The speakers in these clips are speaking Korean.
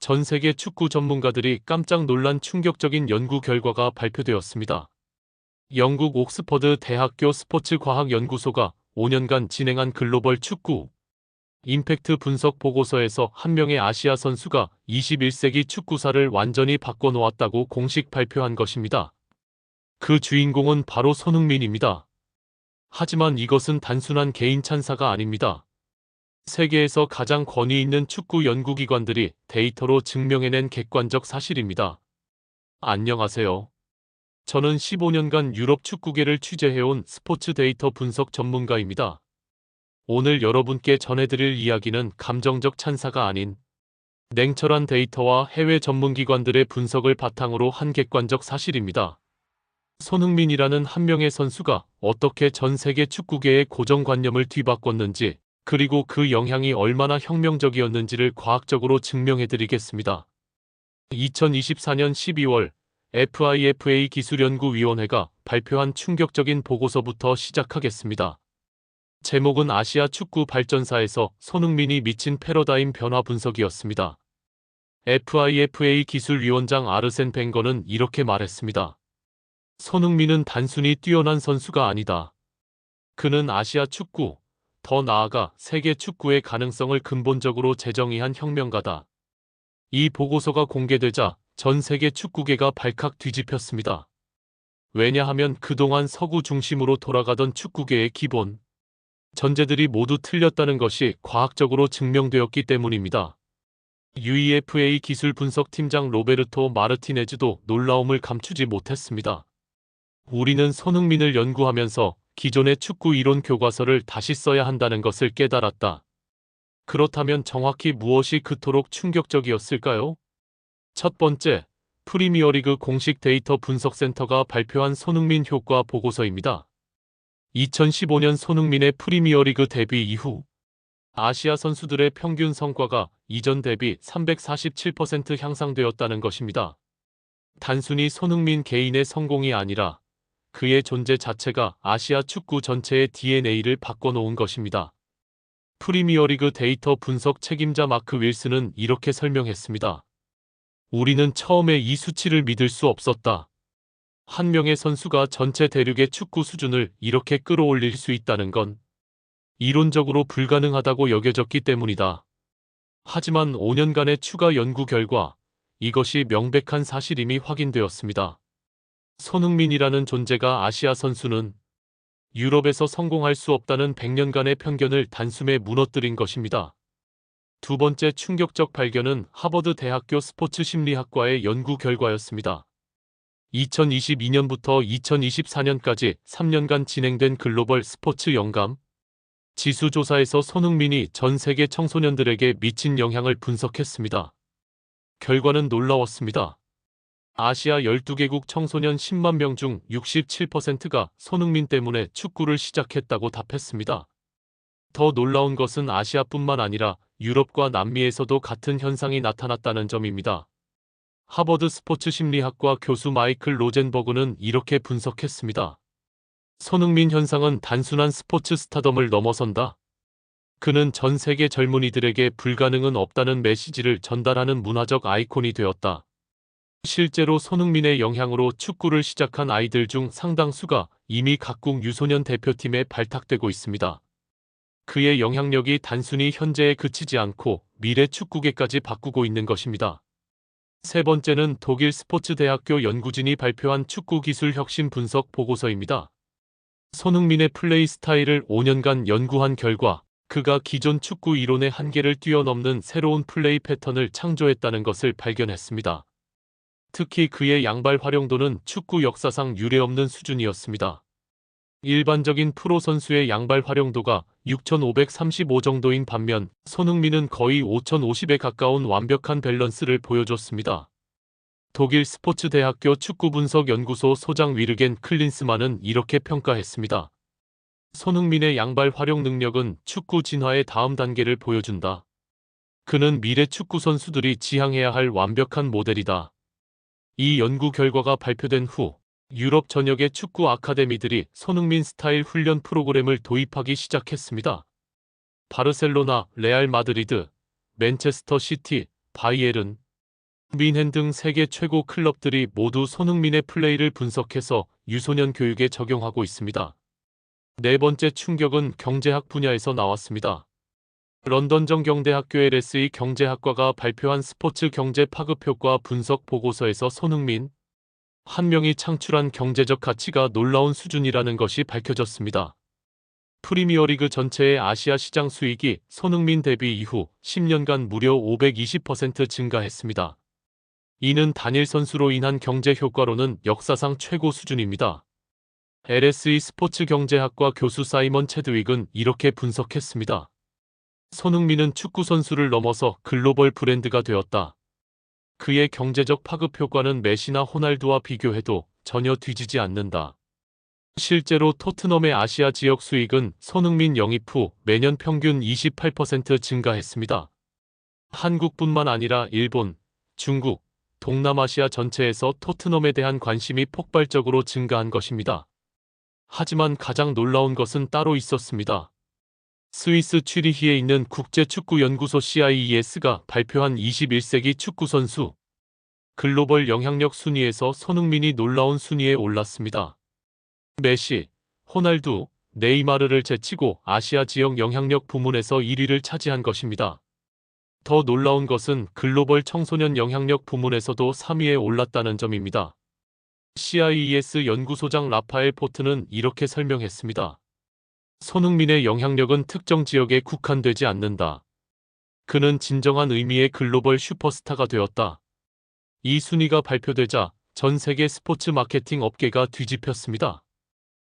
전 세계 축구 전문가들이 깜짝 놀란 충격적인 연구 결과가 발표되었습니다. 영국 옥스퍼드 대학교 스포츠과학연구소가 5년간 진행한 글로벌 축구 임팩트 분석 보고서에서 한 명의 아시아 선수가 21세기 축구사를 완전히 바꿔놓았다고 공식 발표한 것입니다. 그 주인공은 바로 손흥민입니다. 하지만 이것은 단순한 개인 찬사가 아닙니다. 세계에서 가장 권위 있는 축구 연구기관들이 데이터로 증명해낸 객관적 사실입니다. 안녕하세요. 저는 15년간 유럽 축구계를 취재해온 스포츠 데이터 분석 전문가입니다. 오늘 여러분께 전해드릴 이야기는 감정적 찬사가 아닌 냉철한 데이터와 해외 전문기관들의 분석을 바탕으로 한 객관적 사실입니다. 손흥민이라는 한 명의 선수가 어떻게 전 세계 축구계의 고정관념을 뒤바꿨는지, 그리고 그 영향이 얼마나 혁명적이었는지를 과학적으로 증명해드리겠습니다. 2024년 12월 FIFA 기술연구위원회가 발표한 충격적인 보고서부터 시작하겠습니다. 제목은 아시아 축구 발전사에서 손흥민이 미친 패러다임 변화 분석이었습니다. FIFA 기술위원장 아르센 벵거는 이렇게 말했습니다. 손흥민은 단순히 뛰어난 선수가 아니다. 그는 아시아 축구, 더 나아가 세계 축구의 가능성을 근본적으로 재정의한 혁명가다. 이 보고서가 공개되자 전 세계 축구계가 발칵 뒤집혔습니다. 왜냐하면 그동안 서구 중심으로 돌아가던 축구계의 기본 전제들이 모두 틀렸다는 것이 과학적으로 증명되었기 때문입니다. UEFA 기술 분석팀장 로베르토 마르티네즈도 놀라움을 감추지 못했습니다. 우리는 손흥민을 연구하면서 기존의 축구 이론 교과서를 다시 써야 한다는 것을 깨달았다. 그렇다면 정확히 무엇이 그토록 충격적이었을까요? 첫 번째, 프리미어리그 공식 데이터 분석센터가 발표한 손흥민 효과 보고서입니다. 2015년 손흥민의 프리미어리그 데뷔 이후 아시아 선수들의 평균 성과가 이전 대비 347% 향상되었다는 것입니다. 단순히 손흥민 개인의 성공이 아니라 그의 존재 자체가 아시아 축구 전체의 DNA를 바꿔놓은 것입니다. 프리미어리그 데이터 분석 책임자 마크 윌슨은 이렇게 설명했습니다. 우리는 처음에 이 수치를 믿을 수 없었다. 한 명의 선수가 전체 대륙의 축구 수준을 이렇게 끌어올릴 수 있다는 건 이론적으로 불가능하다고 여겨졌기 때문이다. 하지만 5년간의 추가 연구 결과 이것이 명백한 사실임이 확인되었습니다. 손흥민이라는 존재가 아시아 선수는 유럽에서 성공할 수 없다는 100년간의 편견을 단숨에 무너뜨린 것입니다. 두 번째 충격적 발견은 하버드 대학교 스포츠 심리학과의 연구 결과였습니다. 2022년부터 2024년까지 3년간 진행된 글로벌 스포츠 영감 지수 조사에서 손흥민이 전 세계 청소년들에게 미친 영향을 분석했습니다. 결과는 놀라웠습니다. 아시아 12개국 청소년 10만 명 중 67%가 손흥민 때문에 축구를 시작했다고 답했습니다. 더 놀라운 것은 아시아뿐만 아니라 유럽과 남미에서도 같은 현상이 나타났다는 점입니다. 하버드 스포츠 심리학과 교수 마이클 로젠버그는 이렇게 분석했습니다. 손흥민 현상은 단순한 스포츠 스타덤을 넘어선다. 그는 전 세계 젊은이들에게 불가능은 없다는 메시지를 전달하는 문화적 아이콘이 되었다. 실제로 손흥민의 영향으로 축구를 시작한 아이들 중 상당수가 이미 각국 유소년 대표팀에 발탁되고 있습니다. 그의 영향력이 단순히 현재에 그치지 않고 미래 축구계까지 바꾸고 있는 것입니다. 세 번째는 독일 스포츠 대학교 연구진이 발표한 축구 기술 혁신 분석 보고서입니다. 손흥민의 플레이 스타일을 5년간 연구한 결과 그가 기존 축구 이론의 한계를 뛰어넘는 새로운 플레이 패턴을 창조했다는 것을 발견했습니다. 특히 그의 양발 활용도는 축구 역사상 유례없는 수준이었습니다. 일반적인 프로 선수의 양발 활용도가 6,535 정도인 반면 손흥민은 거의 5,050에 가까운 완벽한 밸런스를 보여줬습니다. 독일 스포츠 대학교 축구 분석 연구소 소장 위르겐 클린스만은 이렇게 평가했습니다. 손흥민의 양발 활용 능력은 축구 진화의 다음 단계를 보여준다. 그는 미래 축구 선수들이 지향해야 할 완벽한 모델이다. 이 연구 결과가 발표된 후 유럽 전역의 축구 아카데미들이 손흥민 스타일 훈련 프로그램을 도입하기 시작했습니다. 바르셀로나, 레알 마드리드, 맨체스터 시티, 바이에른, 민헨 등 세계 최고 클럽들이 모두 손흥민의 플레이를 분석해서 유소년 교육에 적용하고 있습니다. 네 번째 충격은 경제학 분야에서 나왔습니다. 런던 정경대학교 LSE 경제학과가 발표한 스포츠 경제 파급 효과 분석 보고서에서 손흥민 한 명이 창출한 경제적 가치가 놀라운 수준이라는 것이 밝혀졌습니다. 프리미어리그 전체의 아시아 시장 수익이 손흥민 데뷔 이후 10년간 무려 520% 증가했습니다. 이는 단일 선수로 인한 경제 효과로는 역사상 최고 수준입니다. LSE 스포츠 경제학과 교수 사이먼 체드윅은 이렇게 분석했습니다. 손흥민은 축구 선수를 넘어서 글로벌 브랜드가 되었다. 그의 경제적 파급 효과는 메시나 호날두와 비교해도 전혀 뒤지지 않는다. 실제로 토트넘의 아시아 지역 수익은 손흥민 영입 후 매년 평균 28% 증가했습니다. 한국뿐만 아니라 일본, 중국, 동남아시아 전체에서 토트넘에 대한 관심이 폭발적으로 증가한 것입니다. 하지만 가장 놀라운 것은 따로 있었습니다. 스위스 취리히에 있는 국제축구연구소 CIES가 발표한 21세기 축구선수 글로벌 영향력 순위에서 손흥민이 놀라운 순위에 올랐습니다. 메시, 호날두, 네이마르를 제치고 아시아 지역 영향력 부문에서 1위를 차지한 것입니다. 더 놀라운 것은 글로벌 청소년 영향력 부문에서도 3위에 올랐다는 점입니다. CIES 연구소장 라파엘 포트는 이렇게 설명했습니다. 손흥민의 영향력은 특정 지역에 국한되지 않는다. 그는 진정한 의미의 글로벌 슈퍼스타가 되었다. 이 순위가 발표되자 전 세계 스포츠 마케팅 업계가 뒤집혔습니다.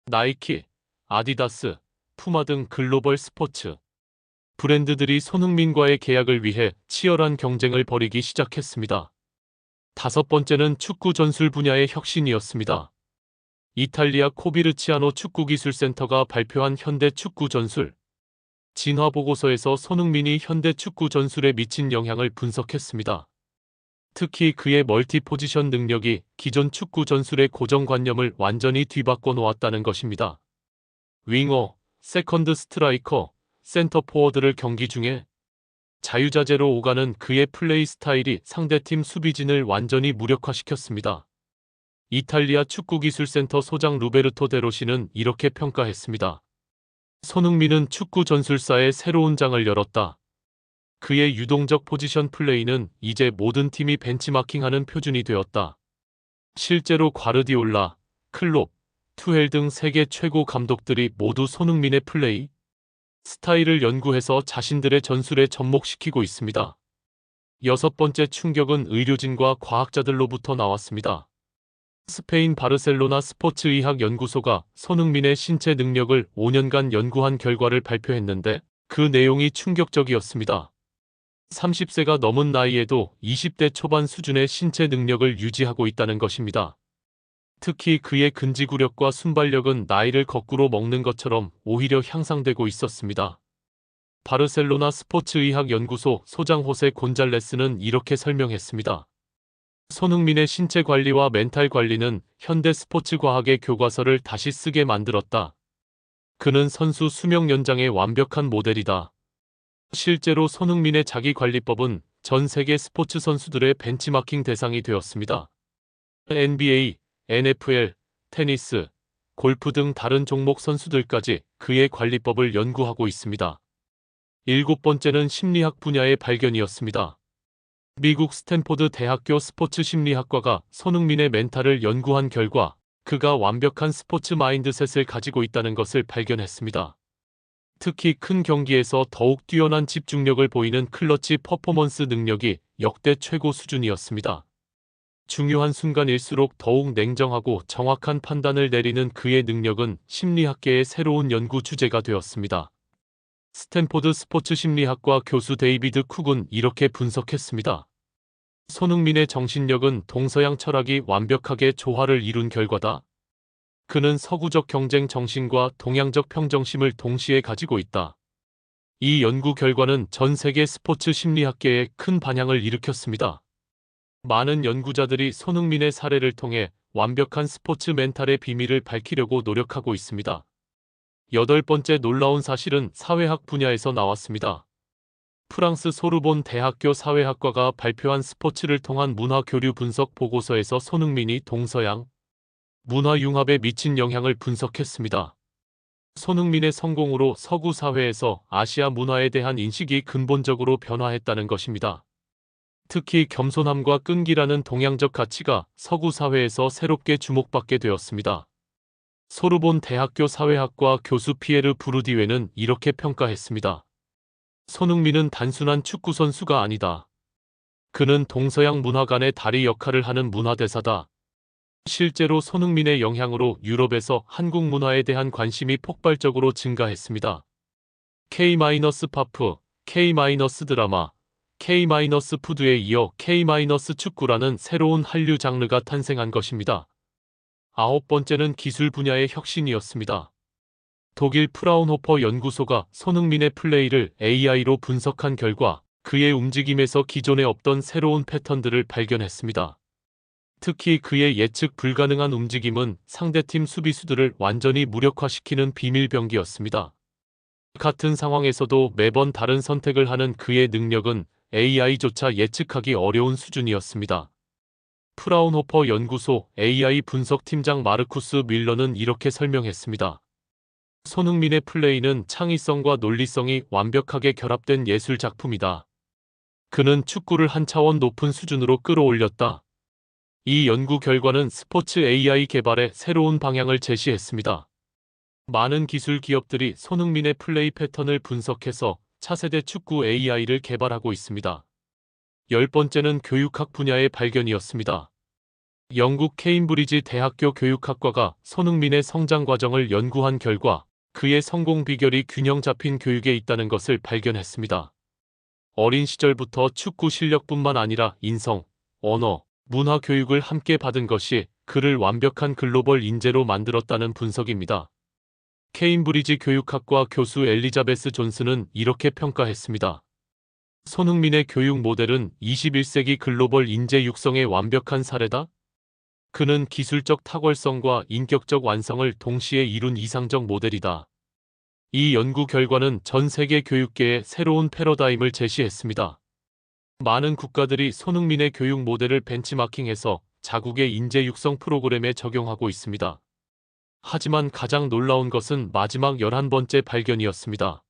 나이키, 아디다스, 푸마 등 글로벌 스포츠 브랜드들이 손흥민과의 계약을 위해 치열한 경쟁을 벌이기 시작했습니다. 다섯 번째는 축구 전술 분야의 혁신이었습니다. 이탈리아 코비르치아노 축구기술센터가 발표한 현대 축구 전술 진화 보고서에서 손흥민이 현대 축구 전술에 미친 영향을 분석했습니다. 특히 그의 멀티 포지션 능력이 기존 축구 전술의 고정관념을 완전히 뒤바꿔 놓았다는 것입니다. 윙어, 세컨드 스트라이커, 센터 포워드를 경기 중에 자유자재로 오가는 그의 플레이 스타일이 상대팀 수비진을 완전히 무력화시켰습니다. 이탈리아 축구기술센터 소장 루베르토 데로시는 이렇게 평가했습니다. 손흥민은 축구 전술사의 새로운 장을 열었다. 그의 유동적 포지션 플레이는 이제 모든 팀이 벤치마킹하는 표준이 되었다. 실제로 과르디올라, 클롭, 투헬 등 세계 최고 감독들이 모두 손흥민의 플레이 스타일을 연구해서 자신들의 전술에 접목시키고 있습니다. 여섯 번째 충격은 의료진과 과학자들로부터 나왔습니다. 스페인 바르셀로나 스포츠의학 연구소가 손흥민의 신체 능력을 5년간 연구한 결과를 발표했는데 그 내용이 충격적이었습니다. 30세가 넘은 나이에도 20대 초반 수준의 신체 능력을 유지하고 있다는 것입니다. 특히 그의 근지구력과 순발력은 나이를 거꾸로 먹는 것처럼 오히려 향상되고 있었습니다. 바르셀로나 스포츠의학 연구소 소장 호세 곤잘레스는 이렇게 설명했습니다. 손흥민의 신체 관리와 멘탈 관리는 현대 스포츠 과학의 교과서를 다시 쓰게 만들었다. 그는 선수 수명 연장의 완벽한 모델이다. 실제로 손흥민의 자기관리법은 전 세계 스포츠 선수들의 벤치마킹 대상이 되었습니다. NBA, NFL, 테니스, 골프 등 다른 종목 선수들까지 그의 관리법을 연구하고 있습니다. 일곱 번째는 심리학 분야의 발견이었습니다. 미국 스탠포드 대학교 스포츠 심리학과가 손흥민의 멘탈을 연구한 결과 그가 완벽한 스포츠 마인드셋을 가지고 있다는 것을 발견했습니다. 특히 큰 경기에서 더욱 뛰어난 집중력을 보이는 클러치 퍼포먼스 능력이 역대 최고 수준이었습니다. 중요한 순간일수록 더욱 냉정하고 정확한 판단을 내리는 그의 능력은 심리학계의 새로운 연구 주제가 되었습니다. 스탠포드 스포츠 심리학과 교수 데이비드 쿡은 이렇게 분석했습니다. 손흥민의 정신력은 동서양 철학이 완벽하게 조화를 이룬 결과다. 그는 서구적 경쟁 정신과 동양적 평정심을 동시에 가지고 있다. 이 연구 결과는 전 세계 스포츠 심리학계에 큰 반향을 일으켰습니다. 많은 연구자들이 손흥민의 사례를 통해 완벽한 스포츠 멘탈의 비밀을 밝히려고 노력하고 있습니다. 여덟 번째 놀라운 사실은 사회학 분야에서 나왔습니다. 프랑스 소르본 대학교 사회학과가 발표한 스포츠를 통한 문화 교류 분석 보고서에서 손흥민이 동서양 문화 융합에 미친 영향을 분석했습니다. 손흥민의 성공으로 서구 사회에서 아시아 문화에 대한 인식이 근본적으로 변화했다는 것입니다. 특히 겸손함과 끈기라는 동양적 가치가 서구 사회에서 새롭게 주목받게 되었습니다. 소르본 대학교 사회학과 교수 피에르 부르디웨는 이렇게 평가했습니다. 손흥민은 단순한 축구 선수가 아니다. 그는 동서양 문화 간의 다리 역할을 하는 문화대사다. 실제로 손흥민의 영향으로 유럽에서 한국 문화에 대한 관심이 폭발적으로 증가했습니다. K-팝, K-드라마, K-푸드에 이어 K-축구라는 새로운 한류 장르가 탄생한 것입니다. 아홉 번째는 기술 분야의 혁신이었습니다. 독일 프라운호퍼 연구소가 손흥민의 플레이를 AI로 분석한 결과 그의 움직임에서 기존에 없던 새로운 패턴들을 발견했습니다. 특히 그의 예측 불가능한 움직임은 상대팀 수비수들을 완전히 무력화시키는 비밀병기였습니다. 같은 상황에서도 매번 다른 선택을 하는 그의 능력은 AI조차 예측하기 어려운 수준이었습니다. 프라운호퍼 연구소 AI 분석팀장 마르쿠스 밀러는 이렇게 설명했습니다. 손흥민의 플레이는 창의성과 논리성이 완벽하게 결합된 예술 작품이다. 그는 축구를 한 차원 높은 수준으로 끌어올렸다. 이 연구 결과는 스포츠 AI 개발의 새로운 방향을 제시했습니다. 많은 기술 기업들이 손흥민의 플레이 패턴을 분석해서 차세대 축구 AI를 개발하고 있습니다. 열 번째는 교육학 분야의 발견이었습니다. 영국 케임브리지 대학교 교육학과가 손흥민의 성장 과정을 연구한 결과 그의 성공 비결이 균형 잡힌 교육에 있다는 것을 발견했습니다. 어린 시절부터 축구 실력뿐만 아니라 인성, 언어, 문화 교육을 함께 받은 것이 그를 완벽한 글로벌 인재로 만들었다는 분석입니다. 케임브리지 교육학과 교수 엘리자베스 존스는 이렇게 평가했습니다. 손흥민의 교육 모델은 21세기 글로벌 인재 육성의 완벽한 사례다. 그는 기술적 탁월성과 인격적 완성을 동시에 이룬 이상적 모델이다. 이 연구 결과는 전 세계 교육계에 새로운 패러다임을 제시했습니다. 많은 국가들이 손흥민의 교육 모델을 벤치마킹해서 자국의 인재 육성 프로그램에 적용하고 있습니다. 하지만 가장 놀라운 것은 마지막 11번째 발견이었습니다.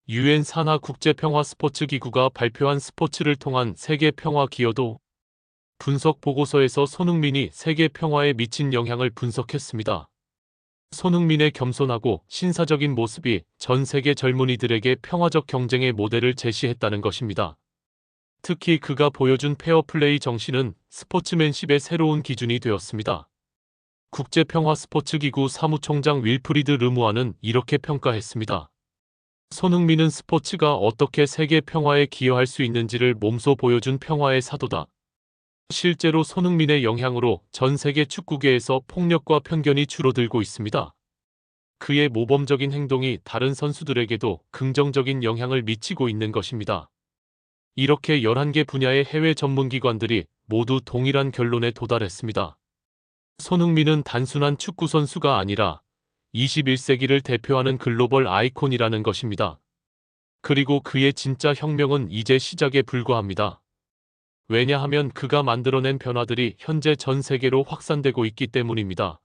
UN 산하 국제평화 스포츠 기구가 발표한 스포츠를 통한 세계 평화 기여도 분석 보고서에서 손흥민이 세계 평화에 미친 영향을 분석했습니다. 손흥민의 겸손하고 신사적인 모습이 전 세계 젊은이들에게 평화적 경쟁의 모델을 제시했다는 것입니다. 특히 그가 보여준 페어플레이 정신은 스포츠맨십의 새로운 기준이 되었습니다. 국제평화스포츠기구 사무총장 윌프리드 르무아는 이렇게 평가했습니다. 손흥민은 스포츠가 어떻게 세계 평화에 기여할 수 있는지를 몸소 보여준 평화의 사도다. 실제로 손흥민의 영향으로 전 세계 축구계에서 폭력과 편견이 줄어들고 있습니다. 그의 모범적인 행동이 다른 선수들에게도 긍정적인 영향을 미치고 있는 것입니다. 이렇게 11개 분야의 해외 전문기관들이 모두 동일한 결론에 도달했습니다. 손흥민은 단순한 축구 선수가 아니라 21세기를 대표하는 글로벌 아이콘이라는 것입니다. 그리고 그의 진짜 혁명은 이제 시작에 불과합니다. 왜냐하면 그가 만들어낸 변화들이 현재 전 세계로 확산되고 있기 때문입니다.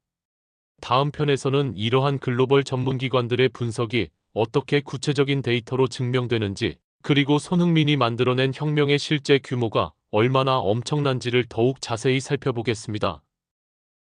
다음 편에서는 이러한 글로벌 전문기관들의 분석이 어떻게 구체적인 데이터로 증명되는지, 그리고 손흥민이 만들어낸 혁명의 실제 규모가 얼마나 엄청난지를 더욱 자세히 살펴보겠습니다.